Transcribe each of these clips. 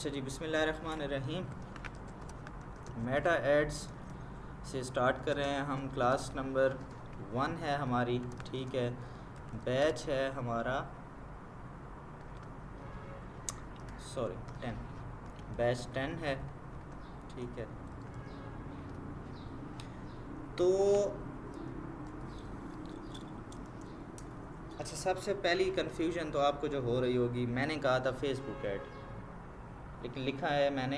अच्छा जी, बिस्मिल्लाहिर्रहमानिर्रहीम। Meta ads से स्टार्ट कर रहे हैं हम। क्लास नंबर 1 है हमारी, ठीक है। बैच है हमारा 10, बैच 10 है, ठीक है। तो अच्छा, सबसे पहली कन्फ्यूजन तो आपको जो हो रही होगी, मैंने कहा था फेसबुक ऐड, लेकिन लिखा है मैंने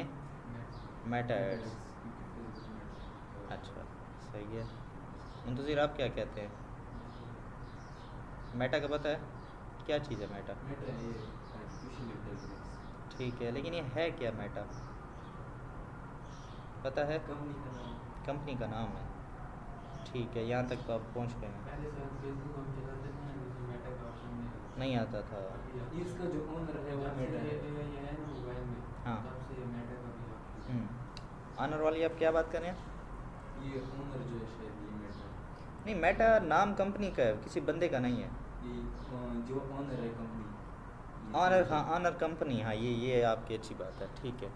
मेटा एड्स। अच्छा, सही है। मुंतज़िर, आप क्या कहते हैं? मेटा का पता है क्या चीज़ है मेटा? ठीक है, लेकिन ये है क्या मेटा, पता है? कंपनी का नाम है, ठीक है। यहाँ तक तो आप पहुँच गए हैं। नहीं आता था। इसका जो ओनर है वो मेटा है ना मोबाइल में, हाँ, तब से ये मेटा का भी ऑप्शन ऑनर वाली आप क्या बात कर रहे हैं? ये ओनर जो है शायद ये मेटा, नहीं, मेटा नाम कंपनी का है, किसी बंदे का नहीं है। ये जो ओनर है कंपनी, ऑनर, हाँ, ऑनर कंपनी, हाँ, ये आपकी अच्छी बात है, ठीक है।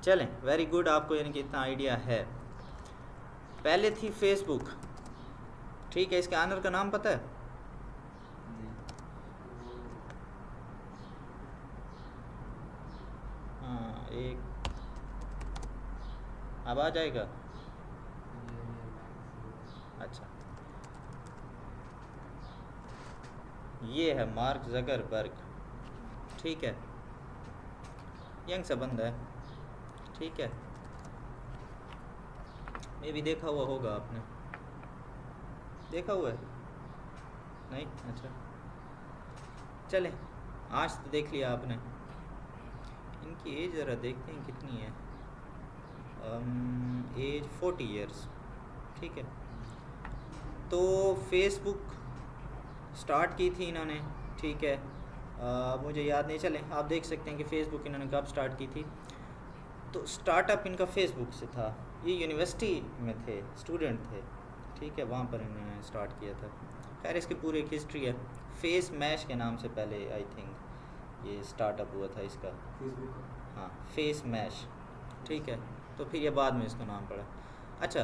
चलें, वेरी गुड, आपको यानी कि इतना आइडिया है। पहले थी फेसबुक, ठीक है। इसके ऑनर का नाम पता है? हाँ, एक अब आ जाएगा। अच्छा, ये है मार्क ज़करबर्ग, ठीक है। यंग सा बंदा है, ठीक है। ये भी देखा हुआ होगा आपने, देखा हुआ है? नहीं, अच्छा, चलें, आज तो देख लिया आपने। इनकी एज ज़रा देखते हैं कितनी है। एज 40 ईयर्स, ठीक है। तो फेसबुक स्टार्ट की थी इन्होंने, ठीक है। मुझे याद नहीं, चलें आप देख सकते हैं कि फ़ेसबुक इन्होंने कब स्टार्ट की थी। तो स्टार्टअप इनका फेसबुक से था। ये यूनिवर्सिटी में थे, स्टूडेंट थे, ठीक है, वहाँ पर इन्होंने स्टार्ट किया था। खैर, इसकी पूरी एक हिस्ट्री है। फेस मैश के नाम से पहले आई थिंक ये स्टार्टअप हुआ था इसका, फेसबुक, हाँ, फेस मैश, ठीक है। तो फिर ये बाद में इसका नाम पड़ा। अच्छा,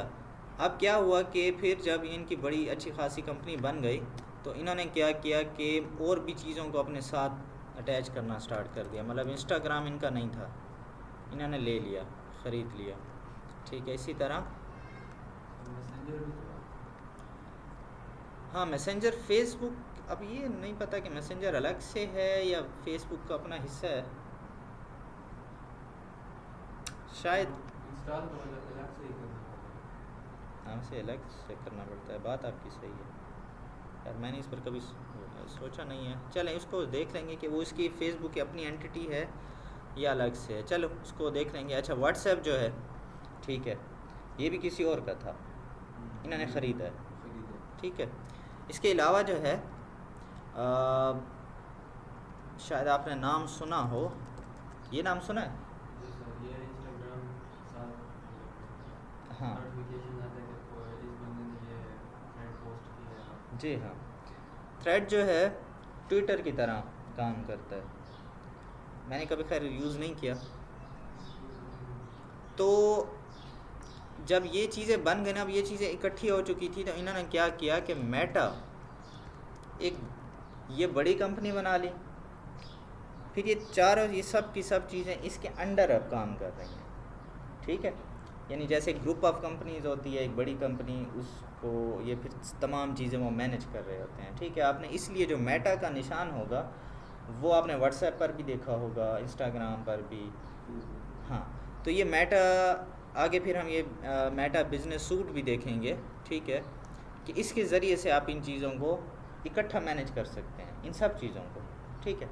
अब क्या हुआ कि फिर जब इनकी बड़ी अच्छी खासी कंपनी बन गई, तो इन्होंने क्या किया कि और भी चीज़ों को अपने साथ अटैच करना स्टार्ट कर दिया। मतलब इंस्टाग्राम इनका नहीं था, इन्होंने ले लिया, ख़रीद लिया, ठीक है। इसी तरह मैसेंजर भी तो हाँ, मैसेंजर फेसबुक, अब ये नहीं पता कि मैसेंजर अलग से है या फेसबुक का अपना हिस्सा है, शायद इंस्टॉल तो अलग से ही करना पड़ेगा। नाम से अलग से करना पड़ता है। बात आपकी सही है यार, मैंने इस पर कभी सोचा नहीं है। चलें, उसको देख लेंगे कि वो इसकी फ़ेसबुक की अपनी एंटिटी है या अलग से है, चलो उसको देख लेंगे। अच्छा, व्हाट्सएप जो है, ठीक है, ये भी किसी और का था, इन्होंने ख़रीदा है, ठीक है। इसके अलावा जो है शायद आपने नाम सुना हो, ये नाम सुना है? जी सर, ये इंस्टाग्राम साथ हाँ नोटिफिकेशन आता है कि इस बंदे ने ये थ्रेड पोस्ट किया है। जी हाँ, थ्रेड जो है ट्विटर की तरह काम करता है। मैंने कभी खैर यूज़ नहीं किया। तो जब ये चीज़ें बन गई ना, अब ये चीज़ें इकट्ठी हो चुकी थी, तो इन्होंने क्या किया कि मेटा एक ये बड़ी कंपनी बना ली। फिर ये चारों, ये सब की सब चीज़ें इसके अंडर अब काम कर रही हैं, ठीक है। यानी जैसे ग्रुप ऑफ कंपनीज होती है एक बड़ी कंपनी, उसको ये फिर तमाम चीज़ें वो मैनेज कर रहे होते हैं, ठीक है। आपने इसलिए जो मेटा का निशान होगा वो आपने व्हाट्सएप पर भी देखा होगा, इंस्टाग्राम पर भी, हाँ। तो ये मेटा, आगे फिर हम ये मेटा बिजनेस सूट भी देखेंगे, ठीक है, कि इसके ज़रिए से आप इन चीज़ों को इकट्ठा मैनेज कर सकते हैं, इन सब चीज़ों को, ठीक है।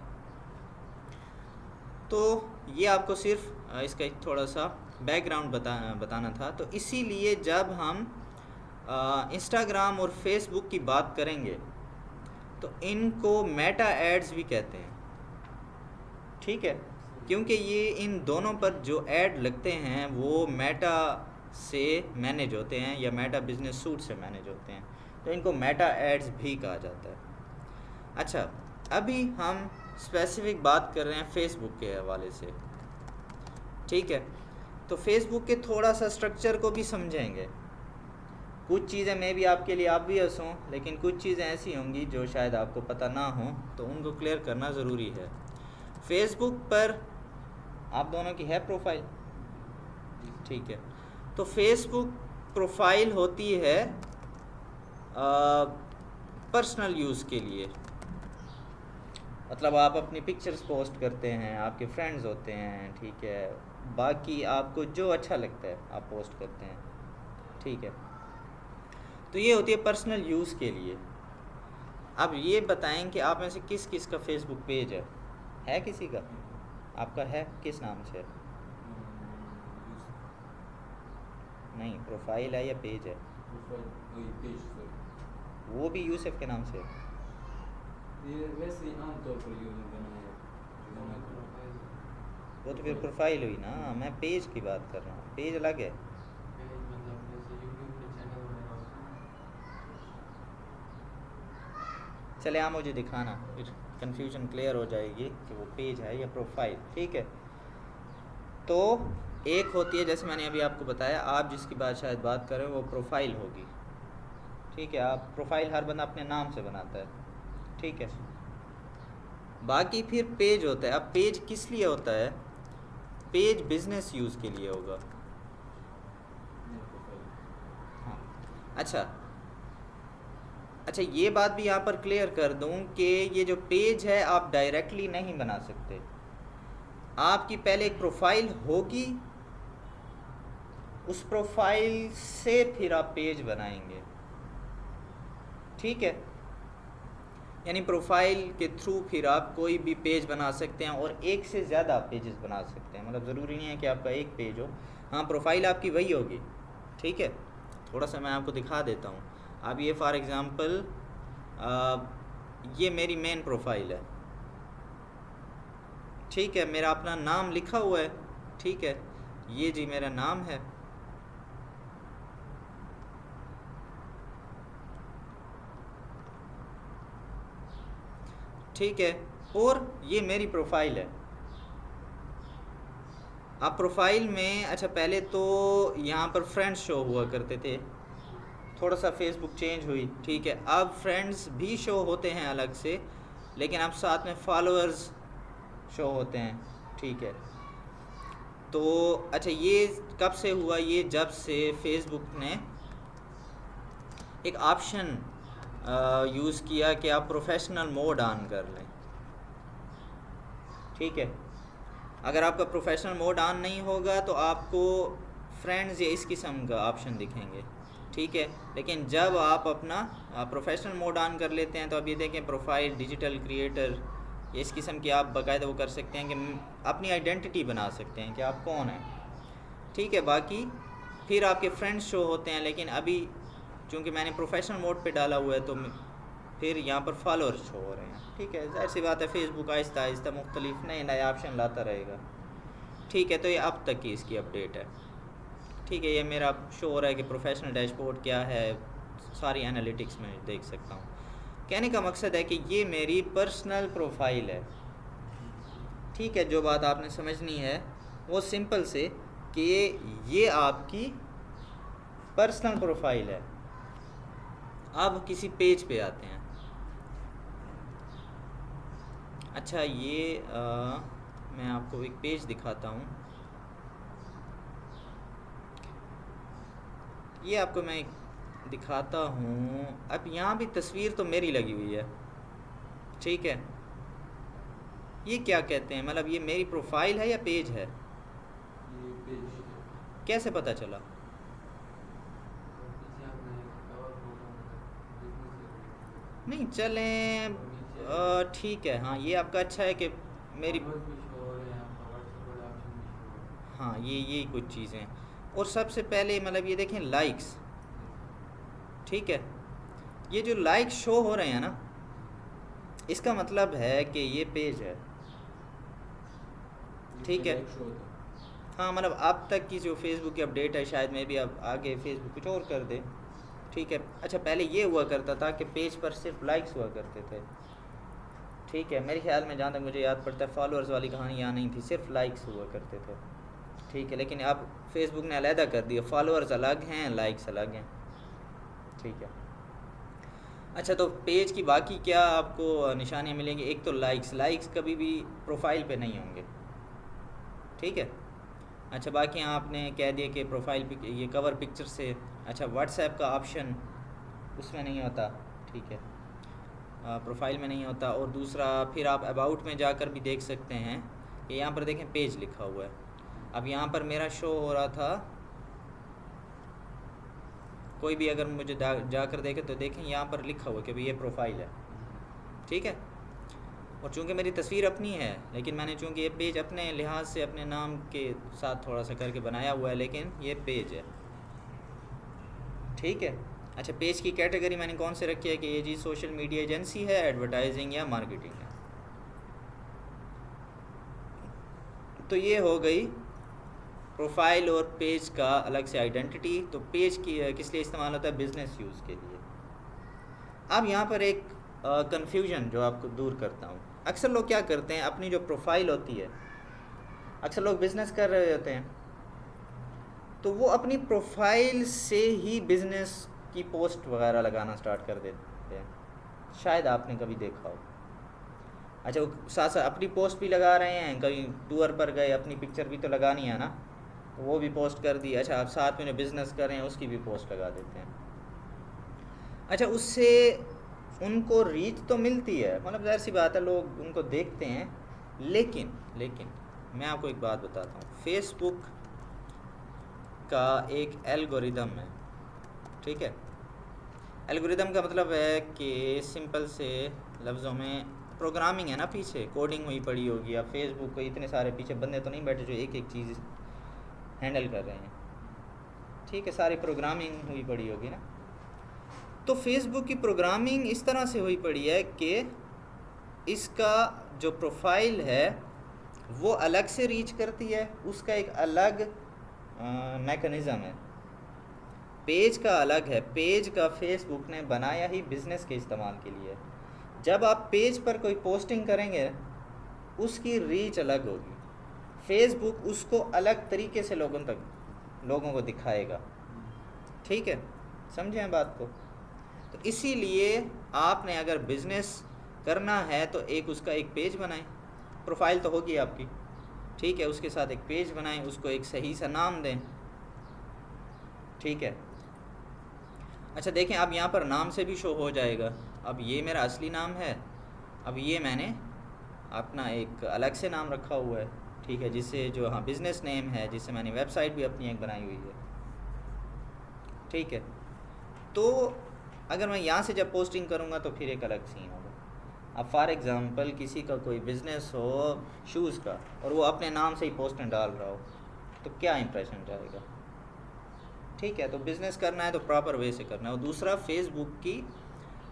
तो ये आपको सिर्फ इसका एक थोड़ा सा बैकग्राउंड बताना था। तो इसीलिए जब हम इंस्टाग्राम और फेसबुक की बात करेंगे तो इनको मेटा एड्स भी कहते हैं, ठीक है, क्योंकि ये इन दोनों पर जो ऐड लगते हैं वो मेटा से मैनेज होते हैं या मेटा बिजनेस सूट से मैनेज होते हैं, तो इनको मेटा एड्स भी कहा जाता है। अच्छा, अभी हम स्पेसिफिक बात कर रहे हैं फेसबुक के हवाले से। ठीक है, तो फेसबुक के थोड़ा सा स्ट्रक्चर को भी समझेंगे। कुछ चीज़ें मे भी आपके लिए ऑब्वियस हों, लेकिन कुछ चीज़ें ऐसी होंगी जो शायद आपको पता ना हो, तो उनको क्लियर करना ज़रूरी है। फेसबुक पर आप दोनों की है प्रोफाइल, ठीक है। तो फेसबुक प्रोफाइल होती है पर्सनल यूज़ के लिए, मतलब आप अपनी पिक्चर्स पोस्ट करते हैं, आपके फ्रेंड्स होते हैं, ठीक है, बाकी आपको जो अच्छा लगता है आप पोस्ट करते हैं, ठीक है। तो ये होती है पर्सनल यूज़ के लिए। अब ये बताएं कि आप में से किस किस का फेसबुक पेज है किसी का? आपका है, किस नाम से? नहीं, प्रोफाइल है या पेज है? वो भी यूसुफ के नाम से है। ये वैसे ही आमतौर पर यूज़ बनाया है। वो तो फिर प्रोफाइल हुई ना, मैं पेज की बात कर रहा हूँ, पेज अलग है। मतलब जैसे यूट्यूब पे चैनल वगैरह होते हैं। चले आप मुझे दिखाना, फिर कन्फ्यूजन क्लियर हो जाएगी कि वो पेज है या प्रोफाइल, ठीक है। तो एक होती है, जैसे मैंने अभी आपको बताया, आप जिसकी बात शायद बात कर रहे हो वो प्रोफाइल होगी, ठीक है। आप प्रोफाइल हर बंदा अपने नाम से बनाता है, ठीक है। बाकी फिर पेज होता है। अब पेज किस लिए होता है? पेज बिजनेस यूज़ के लिए होगा। हाँ, अच्छा, ये बात भी यहाँ पर क्लियर कर दूँ कि ये जो पेज है आप डायरेक्टली नहीं बना सकते। आपकी पहले एक प्रोफाइल होगी, उस प्रोफाइल से फिर आप पेज बनाएंगे, ठीक है। यानी प्रोफाइल के थ्रू फिर आप कोई भी पेज बना सकते हैं और एक से ज़्यादा पेजेस बना सकते हैं। मतलब ज़रूरी नहीं है कि आपका एक पेज हो, हाँ, प्रोफाइल आपकी वही होगी, ठीक है। थोड़ा सा मैं आपको दिखा देता हूँ। अब ये फॉर एग्ज़ाम्पल ये मेरी मेन प्रोफाइल है, ठीक है। मेरा अपना नाम लिखा हुआ है, ठीक है, ये जी मेरा नाम है, ठीक है, और ये मेरी प्रोफाइल है। अब प्रोफाइल में, अच्छा, पहले तो यहाँ पर फ्रेंड्स शो हुआ करते थे, थोड़ा सा फेसबुक चेंज हुई, ठीक है। अब फ्रेंड्स भी शो होते हैं अलग से, लेकिन अब साथ में फॉलोअर्स शो होते हैं, ठीक है। तो अच्छा, ये कब से हुआ? ये जब से फेसबुक ने एक ऑप्शन यूज़ किया कि आप प्रोफेशनल मोड ऑन कर लें, ठीक है। अगर आपका प्रोफेशनल मोड ऑन नहीं होगा तो आपको फ्रेंड्स या इस किस्म का ऑप्शन दिखेंगे, ठीक है। लेकिन जब आप अपना प्रोफेशनल मोड ऑन कर लेते हैं तो अब ये देखें, प्रोफाइल, डिजिटल क्रिएटर, ये इस किस्म की आप बाकायदा वो कर सकते हैं कि अपनी आइडेंटिटी बना सकते हैं कि आप कौन हैं, ठीक है। बाकी फिर आपके फ्रेंड्स शो होते हैं, लेकिन अभी चूँकि मैंने प्रोफेशनल मोड पे डाला हुआ है तो फिर यहाँ पर फॉलोअर्स शो हो रहे हैं, ठीक है। जाहिर सी बात है, फेसबुक आहिस्ता आहिस्ता मुख्तलिफ नए नए ऑप्शन लाता रहेगा, ठीक है। तो ये अब तक की इसकी अपडेट है, ठीक है। ये मेरा शो हो रहा है कि प्रोफेशनल डैशबोर्ड क्या है, सारी एनालिटिक्स में देख सकता हूँ। कहने का मकसद है कि ये मेरी पर्सनल प्रोफाइल है, ठीक है। जो बात आपने समझनी है वो सिंपल से कि ये आपकी पर्सनल प्रोफाइल है। अब किसी पेज पे आते हैं। अच्छा, ये मैं आपको एक पेज दिखाता हूँ। ये आपको मैं दिखाता हूँ। अब यहाँ भी तस्वीर तो मेरी लगी हुई है, ठीक है। ये क्या कहते हैं, मतलब ये मेरी प्रोफाइल है या पेज है? ये पेज कैसे पता चला? पीछे आपने कवर फोटो नहीं, चलें, ठीक है, हाँ, ये आपका अच्छा है कि मेरी, भी शो हो रहे हैं, आपका व्हाट्सएप वाला ऑप्शन भी शो हो रहा है। हाँ, ये कुछ चीज़ें। और सबसे पहले मतलब ये देखें लाइक्स, ठीक है। ये जो लाइक्स शो हो रहे हैं ना, इसका मतलब है कि ये पेज है, ठीक है। शो होता है। हाँ, मतलब अब तक की जो फेसबुक की अपडेट है, शायद में भी अब आगे फेसबुक कुछ और कर दे, ठीक है। अच्छा, पहले ये हुआ करता था कि पेज पर सिर्फ लाइक्स हुआ करते थे, ठीक है। मेरे ख्याल में जहाँ तक मुझे याद पड़ता है, फॉलोअर्स वाली कहानी यहाँ नहीं थी, सिर्फ लाइक्स हुआ करते थे, ठीक है, लेकिन अब फेसबुक ने अलहदा कर दिया, फॉलोअर्स अलग हैं, लाइक्स अलग हैं। ठीक है। अच्छा, तो पेज की बाकी क्या आपको निशानियाँ मिलेंगी? एक तो लाइक्स कभी भी प्रोफाइल पे नहीं होंगे। ठीक है। अच्छा, बाकी आपने कह दिया कि प्रोफाइल पिक ये कवर पिक्चर से, अच्छा व्हाट्सएप का ऑप्शन उसमें नहीं होता। ठीक है, प्रोफाइल में नहीं होता। और दूसरा फिर आप अबाउट में जाकर भी देख सकते हैं कि यहाँ पर देखें पेज लिखा हुआ है। अब यहाँ पर मेरा शो हो रहा था, कोई भी अगर मुझे जाकर देखे तो देखें यहाँ पर लिखा हुआ है कि भाई ये प्रोफाइल है। ठीक है। और चूंकि मेरी तस्वीर अपनी है, लेकिन मैंने चूंकि ये पेज अपने लिहाज से अपने नाम के साथ थोड़ा सा करके बनाया हुआ है, लेकिन ये पेज है। ठीक है। अच्छा, पेज की कैटेगरी मैंने कौन से रखी है कि ये जी सोशल मीडिया एजेंसी है, एडवर्टाइजिंग या मार्केटिंग है। तो ये हो गई प्रोफाइल और पेज का अलग से आइडेंटिटी। तो पेज की किस लिए इस्तेमाल होता है? बिज़नेस यूज़ के लिए। अब यहाँ पर एक कन्फ्यूजन जो आपको दूर करता हूँ। अक्सर लोग क्या करते हैं, अपनी जो प्रोफाइल होती है, अक्सर लोग बिज़नेस कर रहे होते हैं तो वो अपनी प्रोफाइल से ही बिज़नेस की पोस्ट वगैरह लगाना स्टार्ट कर देते हैं। शायद आपने कभी देखा हो। अच्छा, वो साथ साथ अपनी पोस्ट भी लगा रहे हैं, कहीं टूर पर गए अपनी पिक्चर भी तो लगानी है ना, तो वो भी पोस्ट कर दी। अच्छा, आप साथ में जो बिज़नेस कर रहे हैं उसकी भी पोस्ट लगा देते हैं। अच्छा, उससे उनको रीच तो मिलती है, मतलब ज़ाहिर सी बात है लोग उनको देखते हैं, लेकिन मैं आपको एक बात बताता हूँ। फेसबुक का एक एल्गोरिदम है। ठीक है। एल्गोरिदम का मतलब है कि सिंपल से लफ्ज़ों में प्रोग्रामिंग है ना, पीछे कोडिंग हुई पड़ी होगी। या फेसबुक को इतने सारे पीछे बंदे तो नहीं बैठे जो एक एक चीज़ हैंडल कर रहे हैं। ठीक है, सारी प्रोग्रामिंग हुई पड़ी होगी ना। तो फेसबुक की प्रोग्रामिंग इस तरह से हुई पड़ी है कि इसका जो प्रोफाइल है वो अलग से रीच करती है, उसका एक अलग मैकेनिज़्म है। पेज का अलग है। पेज का फेसबुक ने बनाया ही बिज़नेस के इस्तेमाल के लिए। जब आप पेज पर कोई पोस्टिंग करेंगे उसकी रीच अलग होगी, फेसबुक उसको अलग तरीके से लोगों को दिखाएगा। ठीक है, समझे हैं बात को? तो इसीलिए आपने अगर बिज़नेस करना है तो एक उसका एक पेज बनाएं, प्रोफाइल तो होगी आपकी। ठीक है, उसके साथ एक पेज बनाएं, उसको एक सही सा नाम दें। ठीक है। अच्छा देखें, अब यहाँ पर नाम से भी शो हो जाएगा। अब ये मेरा असली नाम है, अब ये मैंने अपना एक अलग से नाम रखा हुआ है। ठीक है, जिससे जो हाँ बिज़नेस नेम है, जिससे मैंने वेबसाइट भी अपनी एक बनाई हुई है। ठीक है। तो अगर मैं यहाँ से जब पोस्टिंग करूँगा तो फिर एक अलग सीन होगा। अब फॉर एग्ज़ाम्पल किसी का कोई बिज़नेस हो शूज़ का और वो अपने नाम से ही पोस्टें डाल रहा हो तो क्या इंप्रेशन जाएगा? ठीक है, तो बिज़नेस करना है तो प्रॉपर वे से करना है। और दूसरा, फेसबुक की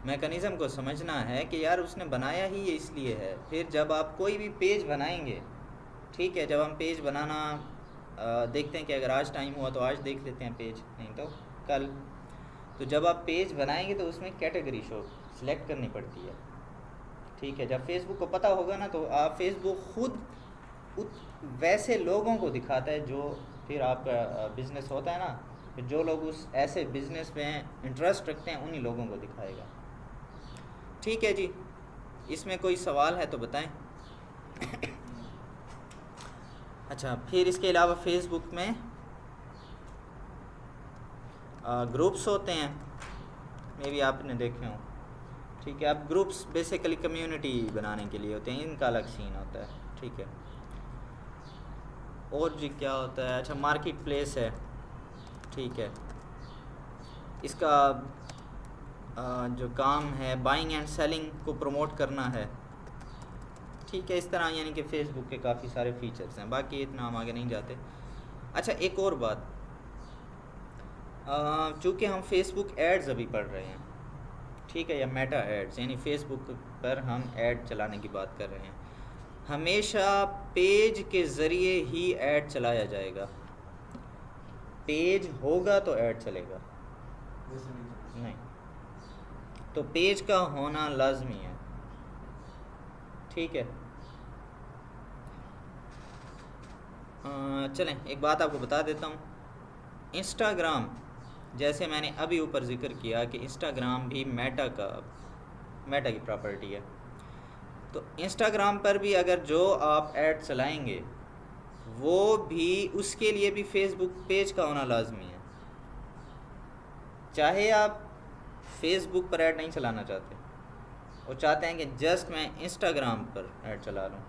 मैकेनिज़्म को समझना है कि यार उसने बनाया ही ये इसलिए है। फिर जब आप कोई भी पेज बनाएंगे, ठीक है, जब हम पेज बनाना देखते हैं कि अगर आज टाइम हुआ तो आज देख लेते हैं पेज, नहीं तो कल। तो जब आप पेज बनाएंगे तो उसमें कैटेगरी शो सिलेक्ट करनी पड़ती है। ठीक है, जब फेसबुक को पता होगा ना तो आप फेसबुक खुद वैसे लोगों को दिखाता है जो फिर आपका बिज़नेस होता है ना, फिर जो लोग उस ऐसे बिज़नेस में इंटरेस्ट रखते हैं उन्हीं लोगों को दिखाएगा। ठीक है जी, इसमें कोई सवाल है तो बताएं। अच्छा, फिर इसके अलावा फेसबुक में ग्रुप्स होते हैं, मे भी आपने देखे हों। ठीक है, अब ग्रुप्स बेसिकली कम्युनिटी बनाने के लिए होते हैं, इनका अलग सीन होता है। ठीक है। और जी क्या होता है? अच्छा, मार्केट प्लेस है। ठीक है, इसका जो काम है बाइंग एंड सेलिंग को प्रमोट करना है। ठीक है, इस तरह यानी कि फ़ेसबुक के काफ़ी सारे फीचर्स हैं, बाकी इतना हम आगे नहीं जाते। अच्छा, एक और बात, चूँकि हम फेसबुक एड्स अभी पढ़ रहे हैं, ठीक है, या मेटा एड्स, यानी फ़ेसबुक पर हम ऐड चलाने की बात कर रहे हैं, हमेशा पेज के ज़रिए ही ऐड चलाया जाएगा। पेज होगा तो ऐड चलेगा वैसे नहीं चलेगा। नहीं, तो पेज का होना लाजमी है। ठीक है। चलें एक बात आपको बता देता हूँ। इंस्टाग्राम, जैसे मैंने अभी ऊपर जिक्र किया कि इंस्टाग्राम भी मेटा की प्रॉपर्टी है। तो इंस्टाग्राम पर भी अगर जो आप ऐड चलाएंगे वो भी, उसके लिए भी फेसबुक पेज का होना लाजमी है। चाहे आप फेसबुक पर ऐड नहीं चलाना चाहते और चाहते हैं कि जस्ट मैं इंस्टाग्राम पर ऐड चला लूँ,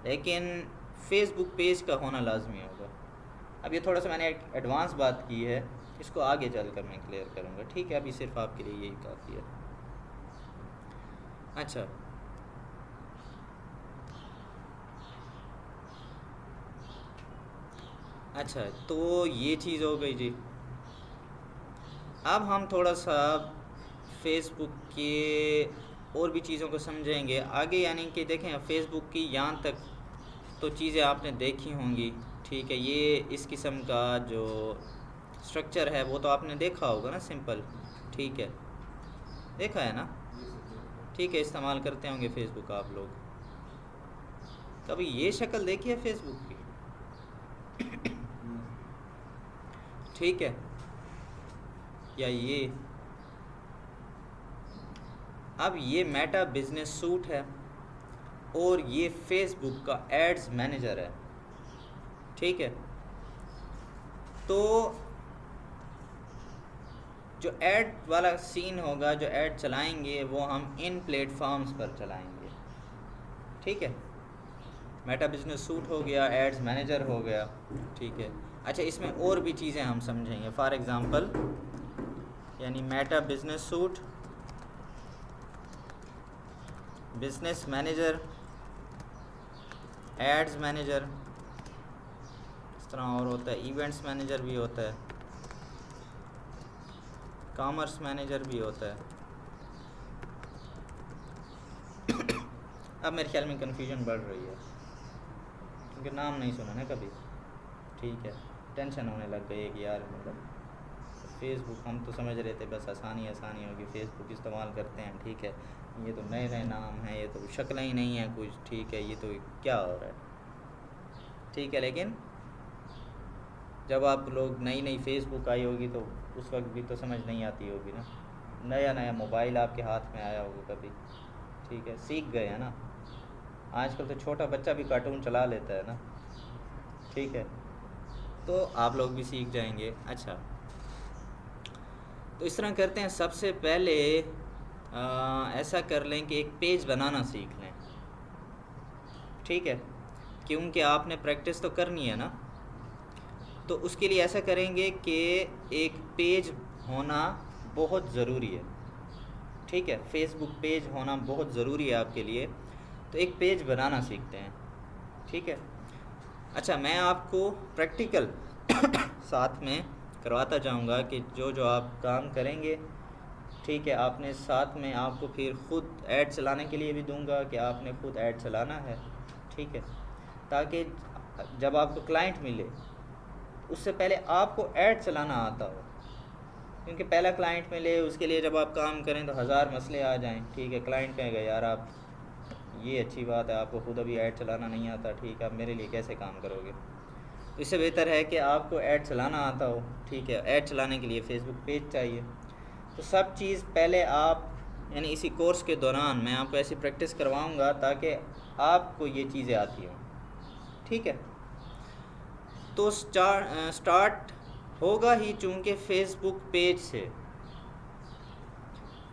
लेकिन फेसबुक पेज का होना लाजमी होगा। अब ये थोड़ा सा मैंने एक एडवांस बात की है, इसको आगे चलकर मैं क्लियर करूँगा, ठीक है? अभी सिर्फ आपके लिए यही काफ़ी है। अच्छा, अच्छा तो ये चीज़ हो गई जी। अब हम थोड़ा सा फेसबुक के और भी चीज़ों को समझेंगे आगे, यानी कि देखें फेसबुक की यहाँ तक तो चीज़ें आपने देखी होंगी, ठीक है? ये इस किस्म का जो स्ट्रक्चर है वो तो आपने देखा होगा ना, सिंपल, ठीक है? देखा है ना? ठीक है, इस्तेमाल करते होंगे फेसबुक आप लोग। कभी ये शक्ल देखी है फेसबुक की? ठीक है, या ये, अब ये मेटा बिजनेस सूट है और ये फेसबुक का एड्स मैनेजर है, ठीक है? तो जो ऐड वाला सीन होगा, जो ऐड चलाएंगे वो हम इन प्लेटफॉर्म्स पर चलाएंगे, ठीक है? मेटा बिजनेस सूट हो गया, एड्स मैनेजर हो गया, ठीक है? अच्छा, इसमें और भी चीज़ें हम समझेंगे। फॉर एग्ज़ाम्पल, यानी Meta business suit, business manager, ads manager, इस तरह और होता है, इवेंट्स मैनेजर भी होता है, कॉमर्स मैनेजर भी होता है। अब मेरे ख्याल में कन्फ्यूजन बढ़ रही है क्योंकि नाम नहीं सुना ना कभी, ठीक है? टेंशन होने लग गई है कि यार मतलब फेसबुक हम तो समझ रहे थे बस आसानी होगी, फेसबुक इस्तेमाल करते हैं, ठीक है? ये तो नए नए नाम हैं, ये तो शक्ल ही नहीं है कुछ, ठीक है? ये तो क्या हो रहा है, ठीक है? लेकिन जब आप लोग नई नई फेसबुक आई होगी तो उस वक्त भी तो समझ नहीं आती होगी ना, नया नया मोबाइल आपके हाथ में आया होगा कभी, ठीक है? सीख गए हैं ना। आजकल तो छोटा बच्चा भी कार्टून चला लेता है ना, ठीक है? तो आप लोग भी सीख जाएंगे। अच्छा, तो इस तरह करते हैं, सबसे पहले ऐसा कर लें कि एक पेज बनाना सीख लें, ठीक है? क्योंकि आपने प्रैक्टिस तो करनी है ना। तो उसके लिए ऐसा करेंगे कि एक पेज होना बहुत ज़रूरी है, ठीक है? फेसबुक पेज होना बहुत ज़रूरी है आपके लिए। तो एक पेज बनाना सीखते हैं, ठीक है? अच्छा, मैं आपको प्रैक्टिकल साथ में करवाता जाऊंगा कि जो जो आप काम करेंगे, ठीक है? आपने साथ में आपको फिर ख़ुद ऐड चलाने के लिए भी दूंगा कि आपने ख़ुद ऐड चलाना है, ठीक है? ताकि जब आपको क्लाइंट मिले उससे पहले आपको ऐड चलाना आता हो, क्योंकि पहला क्लाइंट मिले उसके लिए जब आप काम करें तो हज़ार मसले आ जाएं, ठीक है? क्लाइंट कहेगा यार आप, ये अच्छी बात है आपको खुद अभी ऐड चलाना नहीं आता, ठीक है? आप मेरे लिए कैसे काम करोगे? तो इससे बेहतर है कि आपको ऐड चलाना आता हो, ठीक है? ऐड चलाने के लिए फेसबुक पेज चाहिए। तो सब चीज़ पहले आप, यानी इसी कोर्स के दौरान मैं आपको ऐसी प्रैक्टिस करवाऊँगा ताकि आपको ये चीज़ें आती हों, ठीक है? तो स्टार्ट होगा ही चूँकि फेसबुक पेज से।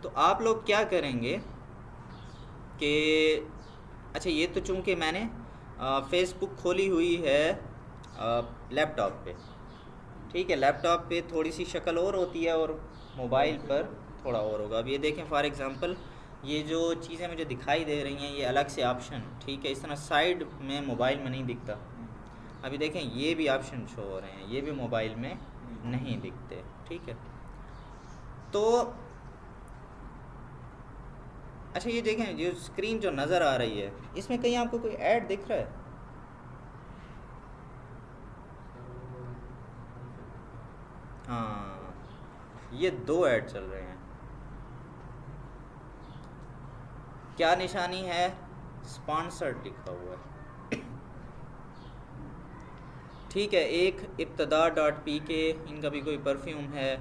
तो आप लोग क्या करेंगे कि, अच्छा ये तो चूँकि मैंने फेसबुक खोली हुई है लैपटॉप पे, ठीक है? लैपटॉप पे थोड़ी सी शक्ल और होती है और मोबाइल पर थोड़ा और होगा। अब ये देखें फॉर एग्ज़ाम्पल, ये जो चीज़ें मुझे दिखाई दे रही हैं ये अलग से ऑप्शन, ठीक है? इस तरह साइड में मोबाइल में नहीं दिखता। अभी देखें ये भी ऑप्शन शो हो रहे हैं, ये भी मोबाइल में नहीं दिखते, ठीक है? तो अच्छा, ये देखें जो स्क्रीन जो नज़र आ रही है इसमें कहीं आपको कोई ऐड दिख रहा है? हाँ, ये 2 ऐड चल रहे हैं। क्या निशानी है? स्पॉन्सर्ड लिखा हुआ है। ठीक है, एक इब्तदा डॉट पी के इनका भी कोई परफ्यूम है,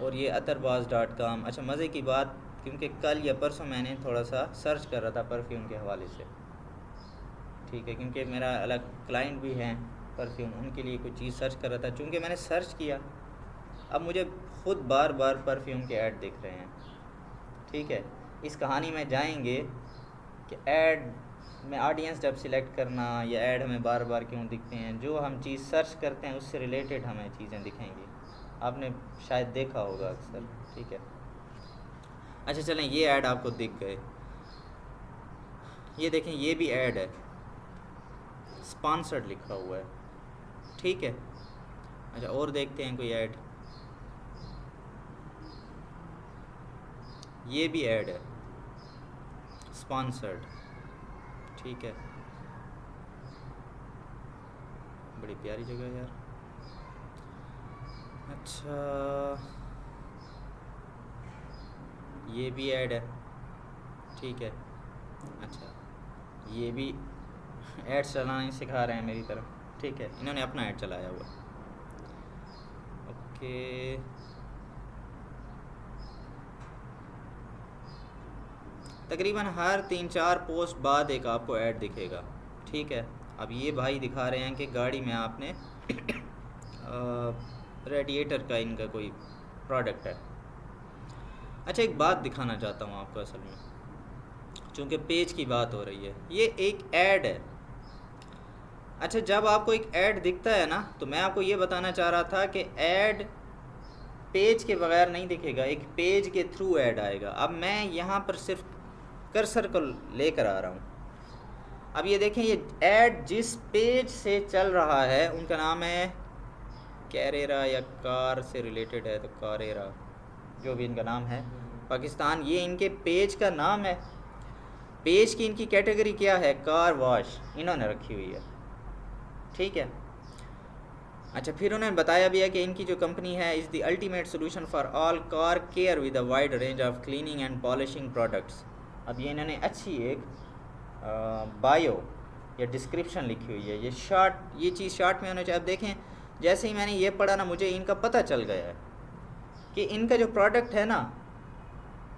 और ये अतरबाज डॉट कॉम। अच्छा, मज़े की बात, क्योंकि कल या परसों मैंने थोड़ा सा सर्च कर रहा था परफ्यूम के हवाले से, ठीक है, क्योंकि मेरा अलग क्लाइंट भी हैं परफ्यूम, उनके लिए कोई चीज़ सर्च कर रहा था। चूँकि मैंने सर्च किया, अब मुझे खुद बार बार परफ्यूम के ऐड दिख रहे हैं। ठीक है, इस कहानी में जाएंगे कि ऐड में ऑडियंस जब सिलेक्ट करना, या ऐड हमें बार बार क्यों दिखते हैं। जो हम चीज़ सर्च करते हैं उससे रिलेटेड हमें चीज़ें दिखेंगी, आपने शायद देखा होगा अक्सर। ठीक है, अच्छा चलें, ये ऐड आपको दिख गए, ये देखें, ये भी ऐड है, स्पॉन्सर्ड लिखा हुआ है। ठीक है, अच्छा और देखते हैं कोई ऐड, ये भी ऐड है स्पॉन्सर्ड। ठीक है, बड़ी प्यारी जगह है यार। अच्छा, ये भी ऐड है। ठीक है, अच्छा ये भी ऐड चलाना सिखा रहे हैं मेरी तरफ। ठीक है, इन्होंने अपना ऐड चलाया हुआ। ओके, तकरीबन हर 3-4 पोस्ट बाद एक आपको ऐड दिखेगा। ठीक है, अब ये भाई दिखा रहे हैं कि गाड़ी में आपने रेडिएटर का इनका कोई प्रोडक्ट है। अच्छा, एक बात दिखाना चाहता हूँ आपको, असल में चूँकि पेज की बात हो रही है, ये एक ऐड है। अच्छा, जब आपको एक ऐड दिखता है ना, तो मैं आपको ये बताना चाह रहा था कि ऐड पेज के बगैर नहीं दिखेगा, एक पेज के थ्रू ऐड आएगा। अब मैं यहाँ पर सिर्फ कर्सर को लेकर आ रहा हूँ। अब ये देखें, ये ऐड जिस पेज से चल रहा है उनका नाम है कैरेरा, या कार से रिलेटेड है तो कारेरा, जो भी इनका नाम है, पाकिस्तान, ये इनके पेज का नाम है। पेज की इनकी कैटेगरी क्या है, कार वॉश इन्होंने रखी हुई है। ठीक है, अच्छा फिर उन्होंने बताया भी है कि इनकी जो कंपनी है is the ultimate solution for all car care with a wide range of cleaning and polishing products. अब ये इन्होंने अच्छी एक बायो या डिस्क्रिप्शन लिखी हुई है, ये शॉर्ट, ये चीज़ शॉर्ट में होना चाहिए। अब देखें, जैसे ही मैंने ये पढ़ा ना, मुझे इनका पता चल गया है कि इनका जो प्रोडक्ट है ना,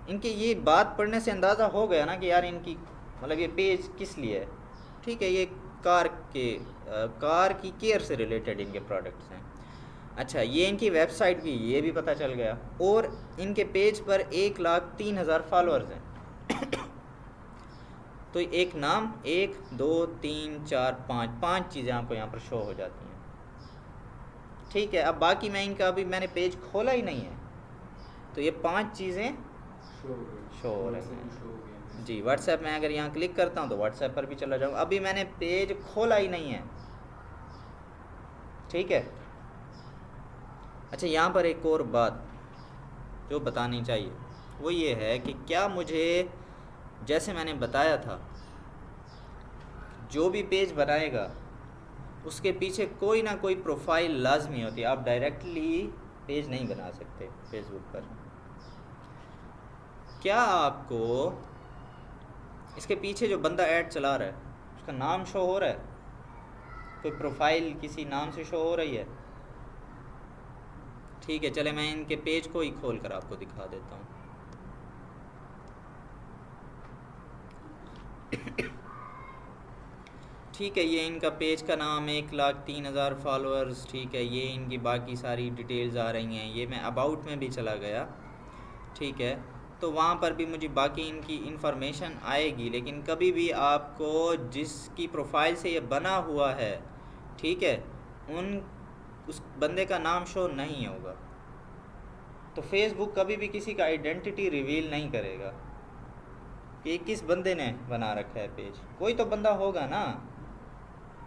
इनके ये बात पढ़ने से अंदाज़ा हो गया ना कि यार इनकी मतलब ये पेज किस लिए है। ठीक है, ये कार की केयर से रिलेटेड इनके प्रोडक्ट्स हैं। अच्छा, ये इनकी वेबसाइट भी, ये भी पता चल गया, और इनके पेज पर 1,03,000 फॉलोअर्स हैं। तो एक नाम, 1 2 3 4 5 5 चीज़ें आपको यहाँ पर शो हो जाती हैं। ठीक है, अब बाकी मैं इनका अभी मैंने पेज खोला ही नहीं है, तो ये 5 चीज़ें शो हो रही हैं जी। व्हाट्सएप में अगर यहाँ क्लिक करता हूँ तो व्हाट्सएप पर भी चला जाऊँगा, अभी मैंने पेज खोला ही नहीं है। ठीक है, अच्छा यहाँ पर एक और बात जो बतानी चाहिए वो ये है कि क्या मुझे, जैसे मैंने बताया था, जो भी पेज बनाएगा उसके पीछे कोई ना कोई प्रोफाइल लाजमी होती है। आप डायरेक्टली पेज नहीं बना सकते फेसबुक पर। क्या आपको इसके पीछे जो बंदा ऐड चला रहा है उसका नाम शो हो रहा है, कोई प्रोफाइल किसी नाम से शो हो रही है? ठीक है, चले मैं इनके पेज को ही खोल कर आपको दिखा देता हूँ। ठीक है, ये इनका पेज का नाम, 1,03,000 फॉलोअर्स। ठीक है, ये इनकी बाकी सारी डिटेल्स आ रही हैं। ये मैं अबाउट में भी चला गया, ठीक है, तो वहाँ पर भी मुझे बाकी इनकी इन्फॉर्मेशन आएगी। लेकिन कभी भी आपको जिसकी प्रोफाइल से ये बना हुआ है, ठीक है, उस बंदे का नाम शो नहीं होगा। तो फेसबुक कभी भी किसी का आइडेंटिटी रिवील नहीं करेगा कि किस बंदे ने बना रखा है पेज। कोई तो बंदा होगा ना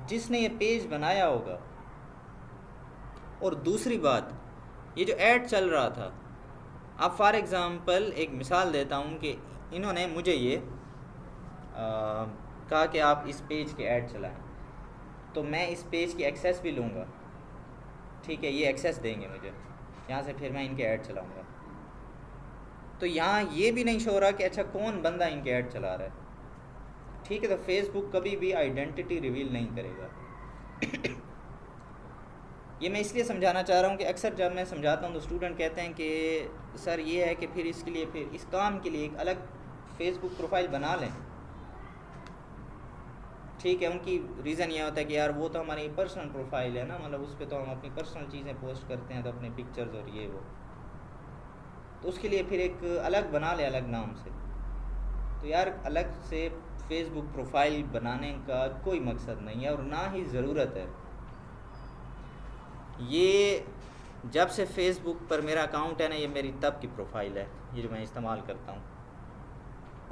जिसने ये पेज बनाया होगा। और दूसरी बात, ये जो ऐड चल रहा था, अब फॉर एग्ज़ाम्पल एक मिसाल देता हूँ कि इन्होंने मुझे ये कहा कि आप इस पेज के ऐड चलाएं, तो मैं इस पेज की एक्सेस भी लूँगा। ठीक है, ये एक्सेस देंगे मुझे, यहाँ से फिर मैं इनके ऐड चलाऊँगा। तो यहाँ ये भी नहीं शो हो रहा कि अच्छा कौन बंदा इनके ऐड चला रहा है। ठीक है, तो फेसबुक कभी भी आइडेंटिटी रिवील नहीं करेगा। ये मैं इसलिए समझाना चाह रहा हूँ कि अक्सर जब मैं समझाता हूँ तो स्टूडेंट कहते हैं कि सर ये है कि फिर इसके लिए, फिर इस काम के लिए एक अलग फेसबुक प्रोफाइल बना लें। ठीक है, उनकी रीज़न ये होता है कि यार वो तो हमारी पर्सनल प्रोफाइल है ना, मतलब उस पर तो हम अपनी पर्सनल चीज़ें पोस्ट करते हैं, तो अपने पिक्चर्स और ये वो, तो उसके लिए फिर एक अलग बना ले, अलग नाम से। तो यार अलग से फेसबुक प्रोफाइल बनाने का कोई मकसद नहीं है और ना ही ज़रूरत है। ये जब से फेसबुक पर मेरा अकाउंट है ना, ये मेरी तब की प्रोफाइल है, ये जो मैं इस्तेमाल करता हूँ।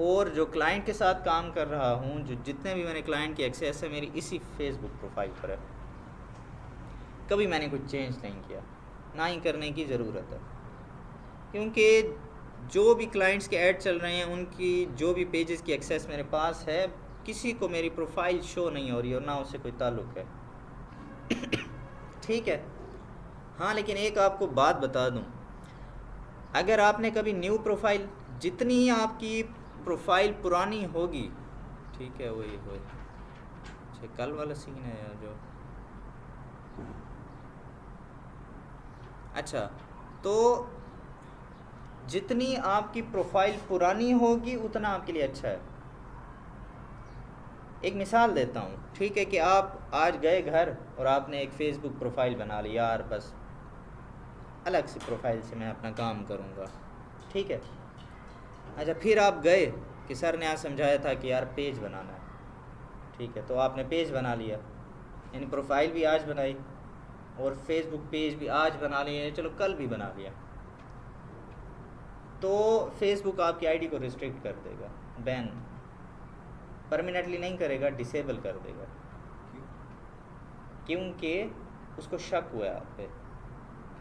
और जो क्लाइंट के साथ काम कर रहा हूँ, जो जितने भी मैंने क्लाइंट की एक्सेस है मेरी इसी फेसबुक प्रोफाइल पर है। कभी मैंने कुछ चेंज नहीं किया, ना ही करने की ज़रूरत है, क्योंकि जो भी क्लाइंट्स के ऐड चल रहे हैं उनकी जो भी पेजेस की एक्सेस मेरे पास है, किसी को मेरी प्रोफाइल शो नहीं हो रही है और ना उससे कोई ताल्लुक़ है। ठीक है। हाँ, लेकिन एक आपको बात बता दूं, अगर आपने कभी न्यू प्रोफाइल, जितनी ही आपकी प्रोफाइल पुरानी होगी, ठीक है, वही अच्छा कल वाला सीन है यार जो, अच्छा, तो जितनी आपकी प्रोफाइल पुरानी होगी उतना आपके लिए अच्छा है। एक मिसाल देता हूँ, ठीक है, कि आप आज गए घर और आपने एक फ़ेसबुक प्रोफाइल बना ली, यार बस अलग सी प्रोफाइल से मैं अपना काम करूँगा, ठीक है। अच्छा, फिर आप गए कि सर ने आज समझाया था कि यार पेज बनाना है, ठीक है, तो आपने पेज बना लिया, यानी प्रोफाइल भी आज बनाई और फेसबुक पेज भी आज बना लिया, चलो कल भी बना लिया, तो फेसबुक आपकी आईडी को रिस्ट्रिक्ट कर देगा, बैन, परमानेंटली नहीं करेगा, डिसेबल कर देगा। क्योंकि उसको शक हुआ है आप पे,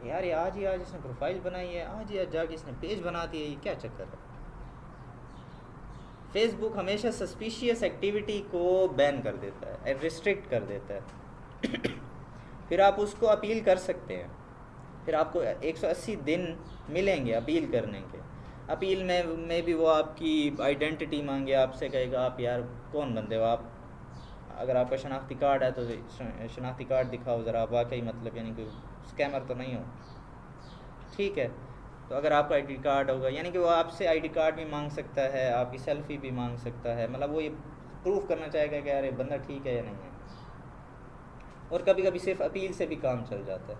यार ये आज इसने प्रोफाइल बनाई है, आज ही आज जाके इसने पेज बना दिया, ये क्या चक्कर है। फेसबुक हमेशा सस्पिशियस एक्टिविटी को बैन कर देता है, रिस्ट्रिक्ट कर देता है। फिर आप उसको अपील कर सकते हैं, फिर आपको 180 दिन मिलेंगे अपील करने के। अपील में भी वो आपकी आइडेंटिटी मांगे, आपसे कहेगा आप यार कौन बंदे हो आप, अगर आपका शनाख्ती कार्ड है तो शनाख्ती कार्ड दिखाओ ज़रा, आप वाकई मतलब यानी कि स्कैमर तो नहीं हो, ठीक है। तो अगर आपका आईडी कार्ड होगा, यानी कि वो आपसे आईडी कार्ड भी मांग सकता है, आपकी सेल्फ़ी भी मांग सकता है, मतलब वो ये प्रूफ करना चाहेगा कि यार ये बंदा ठीक है या नहीं है। और कभी कभी सिर्फ अपील से भी काम चल जाता है,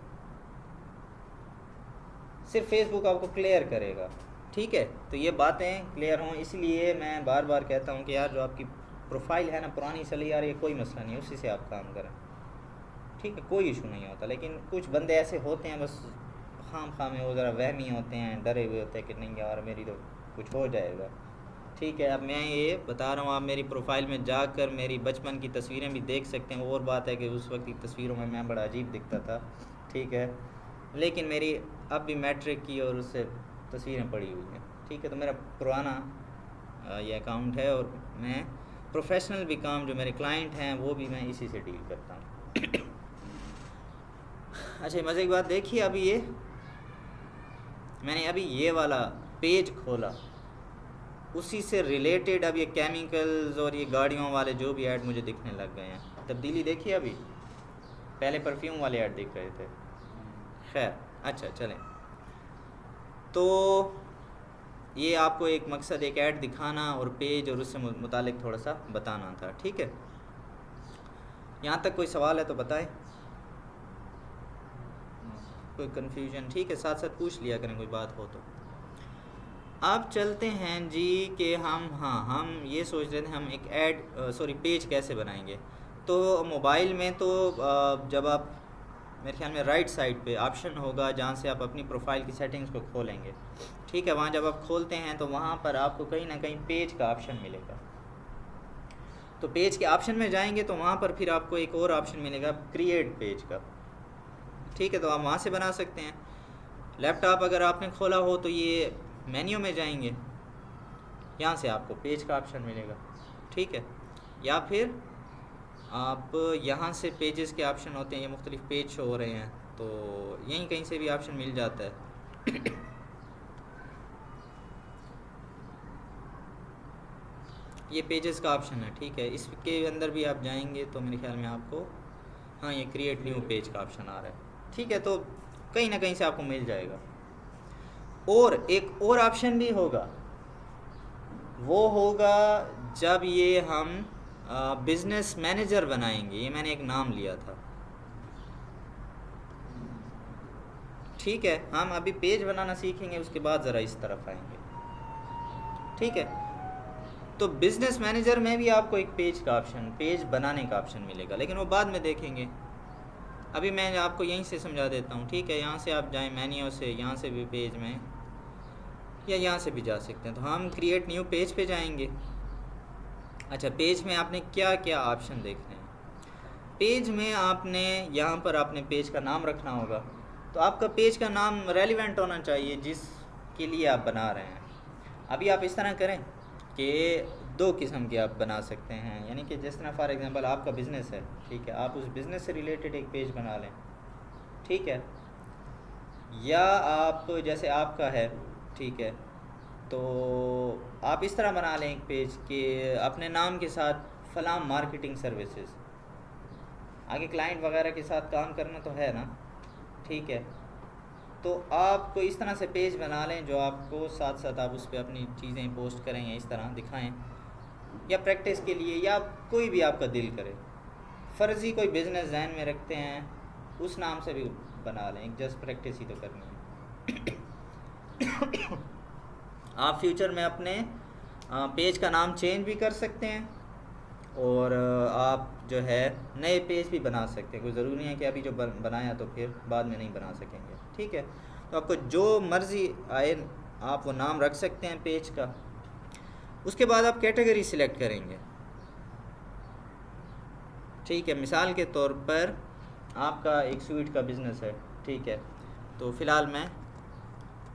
सिर्फ फेसबुक आपको क्लियर करेगा, ठीक है। तो ये बातें क्लियर हों, इसलिए मैं बार बार कहता हूँ कि यार जो आपकी प्रोफाइल है ना पुरानी चली आ रही है, कोई मसला नहीं, उसी से आप काम करें, ठीक है, कोई इशू नहीं होता। लेकिन कुछ बंदे ऐसे होते हैं बस खाम में वो ज़रा वहमी होते हैं, डरे हुए होते हैं कि नहीं यार मेरी तो कुछ हो जाएगा, ठीक है। अब मैं ये बता रहा हूँ, आप मेरी प्रोफाइल में जाकर मेरी बचपन की तस्वीरें भी देख सकते हैं। और बात है कि उस वक्त की तस्वीरों में मैं बड़ा अजीब दिखता था, ठीक है, लेकिन मेरी अब भी मैट्रिक की और उससे तस्वीरें पड़ी हुई हैं, ठीक है। तो मेरा पुराना ये अकाउंट है और मैं प्रोफेशनल भी काम, जो मेरे क्लाइंट हैं वो भी मैं इसी से डील करता हूँ। अच्छा, मज़े की बात देखिए, अभी ये मैंने अभी ये वाला पेज खोला, उसी से रिलेटेड अब ये केमिकल्स और ये गाड़ियों वाले जो भी ऐड मुझे दिखने लग गए हैं। तब्दीली देखिए, अभी पहले परफ्यूम वाले ऐड दिख रहे थे, खैर अच्छा चलें। तो ये आपको एक मकसद, एक ऐड दिखाना और पेज और उससे मुतालिक थोड़ा सा बताना था, ठीक है। यहाँ तक कोई सवाल है तो बताएं, कोई कन्फ्यूजन, ठीक है, साथ साथ पूछ लिया करें कोई बात हो तो। अब चलते हैं जी कि हम ये सोच रहे थे हम एक पेज कैसे बनाएंगे। तो मोबाइल में तो जब आप, मेरे ख्याल में राइट साइड पे ऑप्शन होगा जहाँ से आप अपनी प्रोफाइल की सेटिंग्स को खोलेंगे, ठीक है। वहाँ जब आप खोलते हैं तो वहाँ पर आपको कहीं ना कहीं पेज का ऑप्शन मिलेगा। तो पेज के ऑप्शन में जाएंगे तो वहाँ पर फिर आपको एक और ऑप्शन मिलेगा क्रिएट पेज का, ठीक है। तो आप वहाँ से बना सकते हैं। लैपटॉप अगर आपने खोला हो तो ये मेन्यू में जाएंगे, यहाँ से आपको पेज का ऑप्शन मिलेगा, ठीक है। या फिर आप यहाँ से पेजेस के ऑप्शन होते हैं, ये मुख्तलिफ पेज शो हो रहे हैं, तो यहीं कहीं से भी ऑप्शन मिल जाता है। ये पेजेस का ऑप्शन है, ठीक है। इसके अंदर भी आप जाएंगे तो मेरे ख्याल में आपको, हाँ, ये क्रिएट न्यू पेज का ऑप्शन आ रहा है, ठीक है, तो कहीं ना कहीं से आपको मिल जाएगा। और एक और ऑप्शन भी होगा, वो होगा जब ये हम बिजनेस मैनेजर बनाएंगे। ये मैंने एक नाम लिया था, ठीक है। हम अभी पेज बनाना सीखेंगे, उसके बाद ज़रा इस तरफ आएंगे, ठीक है। तो बिजनेस मैनेजर में भी आपको एक पेज का ऑप्शन, पेज बनाने का ऑप्शन मिलेगा, लेकिन वो बाद में देखेंगे। अभी मैं आपको यहीं से समझा देता हूँ, ठीक है। यहाँ से आप जाएं मेन्यू से, यहाँ से भी पेज में, या यहाँ से भी जा सकते हैं। तो हम क्रिएट न्यू पेज पे जाएंगे। अच्छा, पेज में आपने क्या क्या ऑप्शन देखने हैं। पेज में आपने यहाँ पर आपने पेज का नाम रखना होगा। तो आपका पेज का नाम रेलिवेंट होना चाहिए जिसके लिए आप बना रहे हैं। अभी आप इस तरह करें कि दो किस्म के आप बना सकते हैं, यानी कि जिस तरह फॉर एग्जांपल आपका बिज़नेस है, ठीक है, आप उस बिज़नेस से रिलेटेड एक पेज बना लें, ठीक है। या आप जैसे आपका है, ठीक है, तो आप इस तरह बना लें एक पेज कि अपने नाम के साथ फलां मार्केटिंग सर्विसेज, आगे क्लाइंट वगैरह के साथ काम करना तो है ना, ठीक है। तो आपको इस तरह से पेज बना लें जो आपको साथ साथ आप उस पर अपनी चीज़ें पोस्ट करें या इस तरह दिखाएं, या प्रैक्टिस के लिए, या कोई भी आपका दिल करे। फ़र्ज़ी कोई बिज़नेस जहन में रखते हैं, उस नाम से भी बना लें, जस्ट प्रैक्टिस ही तो करनी है। आप फ्यूचर में अपने पेज का नाम चेंज भी कर सकते हैं, और आप जो है नए पेज भी बना सकते हैं। कोई ज़रूरी नहीं है कि अभी जो बनाया तो फिर बाद में नहीं बना सकेंगे, ठीक है। तो आपको जो मर्ज़ी आए आप वो नाम रख सकते हैं पेज का। उसके बाद आप कैटेगरी सिलेक्ट करेंगे, ठीक है। मिसाल के तौर पर आपका एक स्वीट का बिज़नेस है, ठीक है। तो फ़िलहाल मैं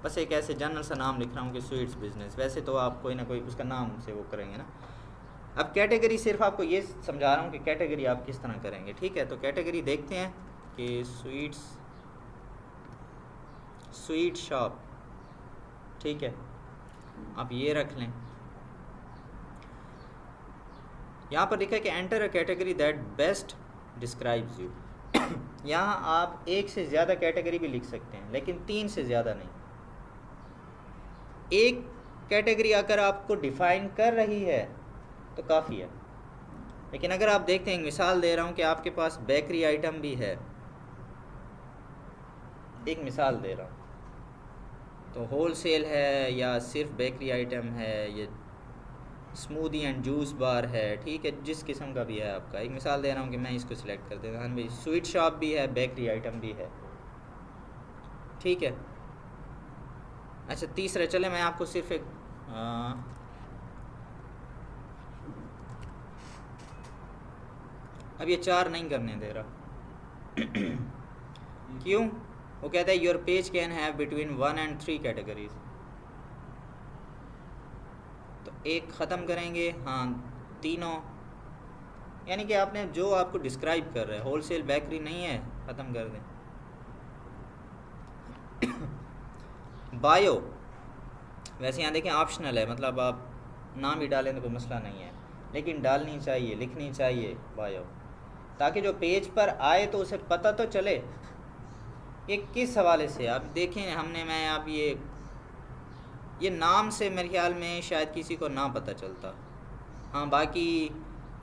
बस एक ऐसे जनरल सा नाम लिख रहा हूँ कि स्वीट्स बिज़नेस। वैसे तो आप कोई ना कोई उसका नाम से वो करेंगे ना। अब कैटेगरी सिर्फ आपको ये समझा रहा हूँ कि कैटेगरी आप किस तरह करेंगे, ठीक है। तो कैटेगरी देखते हैं कि स्वीट शॉप, ठीक है, आप ये रख लें। यहाँ पर लिखा है कि enter a category that best describes you. यहाँ आप एक से ज़्यादा कैटेगरी भी लिख सकते हैं, लेकिन 3 से ज़्यादा नहीं। एक कैटेगरी अगर आपको डिफ़ाइन कर रही है तो काफ़ी है। लेकिन अगर आप देखते हैं, एक मिसाल दे रहा हूँ कि आपके पास बेकरी आइटम भी है, एक मिसाल दे रहा हूँ, तो होल सेल है या सिर्फ बेकरी आइटम है, ये स्मूदी एंड जूस बार है, ठीक है, जिस किस्म का भी है आपका। एक मिसाल दे रहा हूँ कि मैं इसको सिलेक्ट कर देता हूँ, भाई स्वीट शॉप भी है, बेकरी आइटम भी है, ठीक है। अच्छा, तीसरा चले मैं आपको सिर्फ एक अब ये 4 नहीं करने दे रहा। क्यों? वो कहता है your page can have between 1 and 3 categories. तो एक ख़त्म करेंगे, हाँ, तीनों, यानी कि आपने जो आपको डिस्क्राइब कर रहा है, होल सेल बेकरी नहीं है, ख़त्म कर दें। बायो वैसे यहाँ देखें ऑप्शनल है, मतलब आप नाम ही डालें तो कोई मसला नहीं है, लेकिन डालनी चाहिए, लिखनी चाहिए बायो, ताकि जो पेज पर आए तो उसे पता तो चले ये किस हवाले से। आप देखें, मैं आप ये नाम से मेरे ख्याल में शायद किसी को ना पता चलता। हाँ, बाकी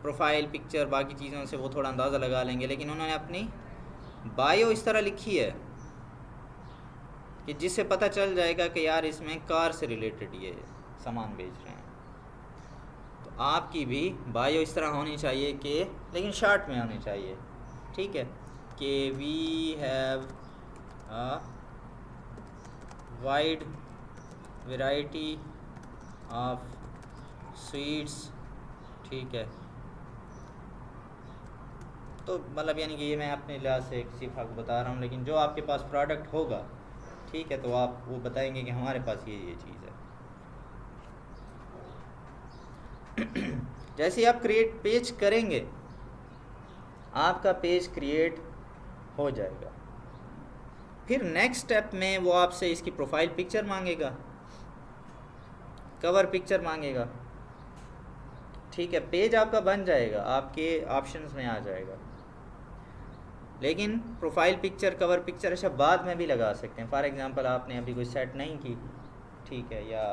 प्रोफाइल पिक्चर बाकी चीज़ों से वो थोड़ा अंदाज़ा लगा लेंगे, लेकिन उन्होंने अपनी बायो इस तरह लिखी है कि जिससे पता चल जाएगा कि यार इसमें कार से रिलेटेड ये सामान बेच रहे हैं। तो आपकी भी बायो इस तरह होनी चाहिए कि, लेकिन शॉर्ट में होनी चाहिए, ठीक है, कि we have a wide variety of sweets, ठीक है। तो मतलब यानी कि ये मैं अपने लिहाज से सिर्फ आपको बता रहा हूँ, लेकिन जो आपके पास प्रोडक्ट होगा, ठीक है, तो आप वो बताएंगे कि हमारे पास ये चीज़ है। जैसे ही आप क्रिएट पेज करेंगे, आपका पेज क्रिएट हो जाएगा। फिर नेक्स्ट स्टेप में वो आपसे इसकी प्रोफाइल पिक्चर मांगेगा, कवर पिक्चर मांगेगा, ठीक है। पेज आपका बन जाएगा, आपके ऑप्शंस में आ जाएगा। लेकिन प्रोफाइल पिक्चर, कवर पिक्चर अच्छा बाद में भी लगा सकते हैं। फॉर एग्जांपल आपने अभी कोई सेट नहीं की, ठीक है, या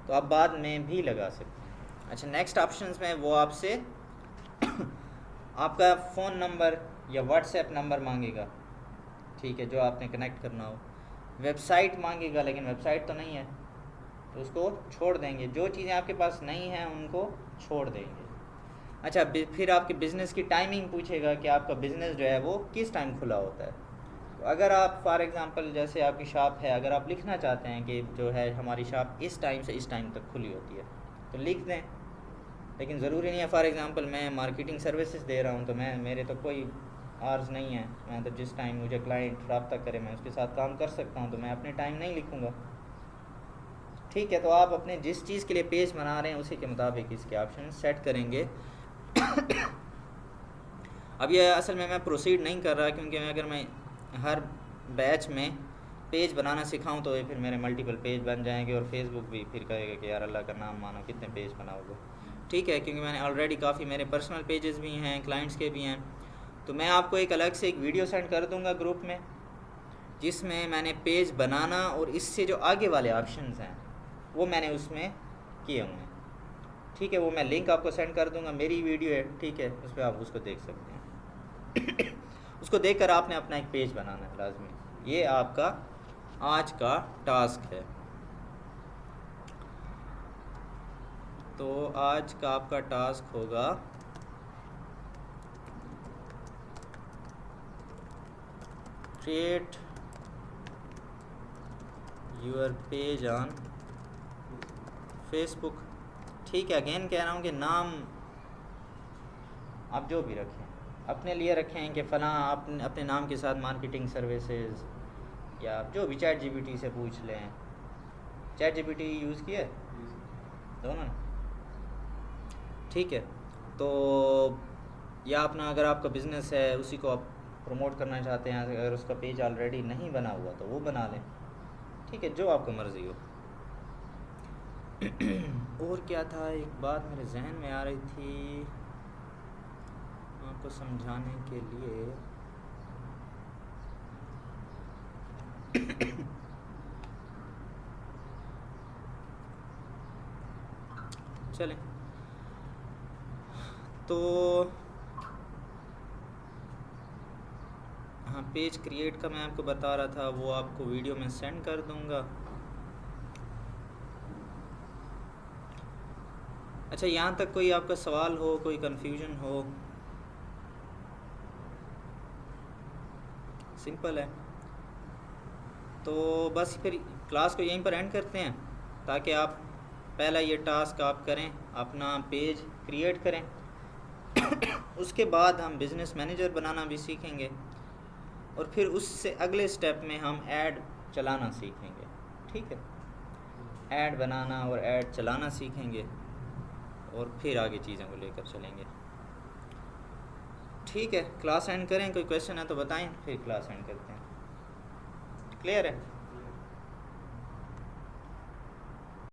तो आप बाद में भी लगा सकते हैं। अच्छा, नेक्स्ट ऑप्शंस में वो आपसे आपका फ़ोन नंबर या व्हाट्सएप नंबर मांगेगा, ठीक है, जो आपने कनेक्ट करना हो। वेबसाइट मांगेगा, लेकिन वेबसाइट तो नहीं है तो उसको छोड़ देंगे। जो चीज़ें आपके पास नहीं हैं उनको छोड़ देंगे। अच्छा, फिर आपके बिज़नेस की टाइमिंग पूछेगा कि आपका बिज़नेस जो है वो किस टाइम खुला होता है। तो अगर आप फॉर एग्ज़ाम्पल जैसे आपकी शॉप है, अगर आप लिखना चाहते हैं कि जो है हमारी शॉप इस टाइम से इस टाइम तक खुली होती है तो लिख दें। लेकिन ज़रूरी नहीं है, फॉर एग्ज़ाम्पल मैं मार्केटिंग सर्विसेज दे रहा हूँ तो मेरे तो कोई आवर्स नहीं है, मैं तो जिस टाइम मुझे क्लाइंट रब्ता करे मैं उसके साथ काम कर सकता हूँ, तो मैं अपने टाइम नहीं लिखूँगा। ठीक है, तो आप अपने जिस चीज़ के लिए पेज बना रहे हैं उसी के मुताबिक इसके ऑप्शन सेट करेंगे। अब ये असल में मैं प्रोसीड नहीं कर रहा, क्योंकि अगर मैं हर बैच में पेज बनाना सिखाऊं तो ये फिर मेरे मल्टीपल पेज बन जाएंगे और फेसबुक भी फिर कहेगा कि यार अल्लाह का नाम मानो कितने पेज बनाओगे। ठीक है, क्योंकि मैंने ऑलरेडी काफ़ी मेरे पर्सनल पेजेस भी हैं, क्लाइंट्स के भी हैं। तो मैं आपको एक अलग से एक वीडियो सेंड कर दूंगा ग्रुप में, जिसमें मैंने पेज बनाना और इससे जो आगे वाले ऑप्शंस हैं वो मैंने उसमें किए हुए हैं। ठीक है, वो मैं लिंक आपको सेंड कर दूंगा, मेरी वीडियो है, ठीक है, उस पर आप उसको देख सकते हैं। उसको देखकर आपने अपना एक पेज बनाना है लाजमी। ये आपका आज का टास्क है। तो आज का आपका टास्क होगा create your page on Facebook. ठीक है, अगेन कह रहा हूँ कि नाम आप जो भी रखें अपने लिए रखें कि फ़लाँ आप अपने नाम के साथ मार्केटिंग सर्विसेज, या आप जो भी चैट जीपीटी से पूछ लें। चैट जीपीटी यूज़ किया है दोनों ने? ठीक है, तो या अपना अगर आपका बिज़नेस है उसी को आप प्रमोट करना चाहते हैं, अगर उसका पेज ऑलरेडी नहीं बना हुआ तो वो बना लें। ठीक है, जो आपको मर्ज़ी हो। और क्या था, एक बात मेरे जहन में आ रही थी आपको समझाने के लिए। चलें, तो हाँ, पेज क्रिएट का मैं आपको बता रहा था, वो आपको वीडियो में सेंड कर दूंगा। अच्छा, यहाँ तक कोई आपका सवाल हो, कोई कन्फ्यूजन हो? सिंपल है। तो बस फिर क्लास को यहीं पर एंड करते हैं, ताकि आप पहला ये टास्क आप करें, अपना पेज क्रिएट करें। उसके बाद हम बिज़नेस मैनेजर बनाना भी सीखेंगे, और फिर उससे अगले स्टेप में हम ऐड चलाना सीखेंगे। ठीक है, ऐड बनाना और ऐड चलाना सीखेंगे, और फिर आगे चीज़ों को लेकर चलेंगे। ठीक है, क्लास एंड करें। कोई क्वेश्चन है तो बताएं, फिर क्लास एंड करते हैं। क्लियर है?